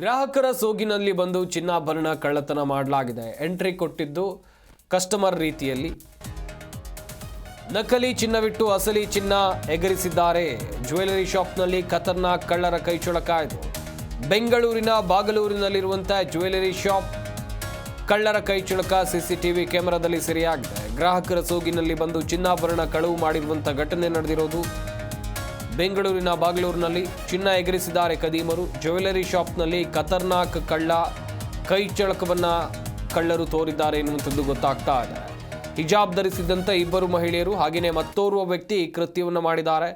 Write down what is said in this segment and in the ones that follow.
ಗ್ರಾಹಕರ ಸೋಗಿನಲ್ಲಿ ಬಂದು ಚಿನ್ನಾಭರಣ ಕಳ್ಳತನ ಮಾಡಲಾಗಿದೆ. ಎಂಟ್ರಿ ಕೊಟ್ಟಿದ್ದು ಕಸ್ಟಮರ್ ರೀತಿಯಲ್ಲಿ ನಕಲಿ ಚಿನ್ನವಿಟ್ಟು ಅಸಲಿ ಚಿನ್ನ ಎಗರಿಸಿದ್ದಾರೆ. ಜ್ಯುವೆಲರಿ ಶಾಪ್ನಲ್ಲಿ ಖತರ್ನಾಕ್ ಕಳ್ಳರ ಕೈಚಳಕಾಯಿತು. ಬೆಂಗಳೂರಿನ ಬಾಗಲೂರಿನಲ್ಲಿರುವಂತಹ ಜ್ಯುವೆಲರಿ ಶಾಪ್ ಕಳ್ಳರ ಕೈಚಳಕ ಸಿಸಿಟಿವಿ ಕ್ಯಾಮೆರಾದಲ್ಲಿ ಸೆರೆಯಾಗಿದೆ. ಗ್ರಾಹಕರ ಸೋಗಿನಲ್ಲಿ ಬಂದು ಚಿನ್ನಾಭರಣ ಕಳವು ಮಾಡಿರುವಂತಹ ಘಟನೆ ನಡೆದಿರೋದು. ಬೆಂಗಳೂರಿನ ಬಾಗಲೂರಿನಲ್ಲಿ ಚಿನ್ನ ಎಗರಿಸಿದ್ದಾರೆ ಕದೀಮರು. ಜ್ಯುವೆಲರಿ ಶಾಪ್ನಲ್ಲಿ ಖತರ್ನಾಕ್ ಕಳ್ಳ ಕೈಚಳಕವನ್ನ ಕಳ್ಳರು ತೋರಿದ್ದಾರೆ ಎನ್ನುವಂಥದ್ದು ಗೊತ್ತಾಗ್ತಾ ಇದೆ. ಹಿಜಾಬ್ ಧರಿಸಿದ್ದಂಥ ಇಬ್ಬರು ಮಹಿಳೆಯರು ಹಾಗೆಯೇ ಮತ್ತೋರ್ವ ವ್ಯಕ್ತಿ ಕೃತ್ಯವನ್ನು ಮಾಡಿದ್ದಾರೆ.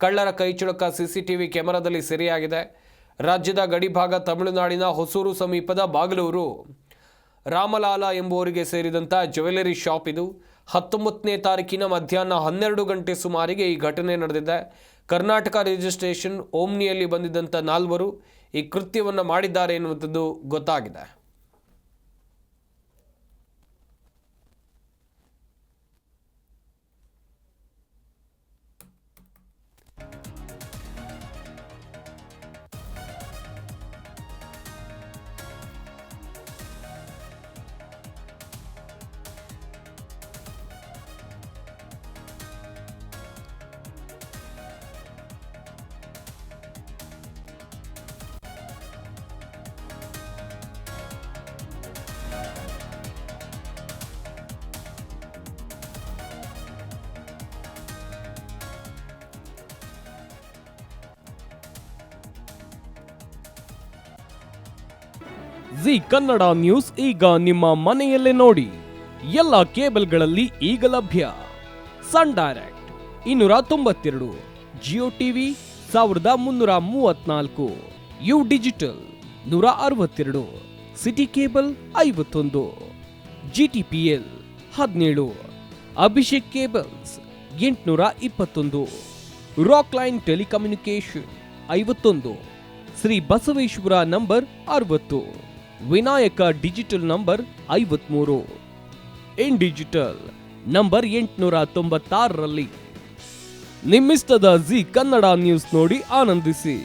ಕಳ್ಳರ ಕೈಚಳಕ ಸಿಸಿಟಿವಿ ಕ್ಯಾಮೆರಾದಲ್ಲಿ ಸೆರೆಯಾಗಿದೆ. ರಾಜ್ಯದ ಗಡಿಭಾಗ ತಮಿಳುನಾಡಿನ ಹೊಸೂರು ಸಮೀಪದ ಬಾಗಲೂರು ರಾಮಲಾಲ ಎಂಬುವರಿಗೆ ಸೇರಿದಂಥ ಜ್ಯುವೆಲರಿ ಶಾಪ್ ಇದು. 19ನೇ ತಾರೀಕಿನ ಮಧ್ಯಾಹ್ನ 12 ಗಂಟೆ ಸುಮಾರಿಗೆ ಈ ಘಟನೆ ನಡೆದಿದೆ. ಕರ್ನಾಟಕ ರಿಜಿಸ್ಟ್ರೇಷನ್ ಓಮ್ನಿಯಲ್ಲಿ ಬಂದಿದ್ದಂಥ 4 ಈ ಕೃತ್ಯವನ್ನು ಮಾಡಿದ್ದಾರೆ ಎನ್ನುವಂಥದ್ದು ಗೊತ್ತಾಗಿದೆ. ಜಿ ಕನ್ನಡ ನ್ಯೂಸ್ ಈಗ ನಿಮ್ಮ ಮನೆಯಲ್ಲೇ ನೋಡಿ. ಎಲ್ಲ ಕೇಬಲ್ಗಳಲ್ಲಿ ಈಗ ಲಭ್ಯ. Sun Direct 292, Jio TV 1334, U Digital 162, Siti Cable 51, GTPL 17, Abhishek Cables 821, Rock Line telecommunication 51, Shri Basaveshwara number 60, Vinayaka digital number 53, In Digital number 896ರಲ್ಲಿ. ನಿಮ್ಮಿಸ್ತದ ಜಿ ಕನ್ನಡ ನ್ಯೂಸ್ ನೋಡಿ ಆನಂದಿಸಿ.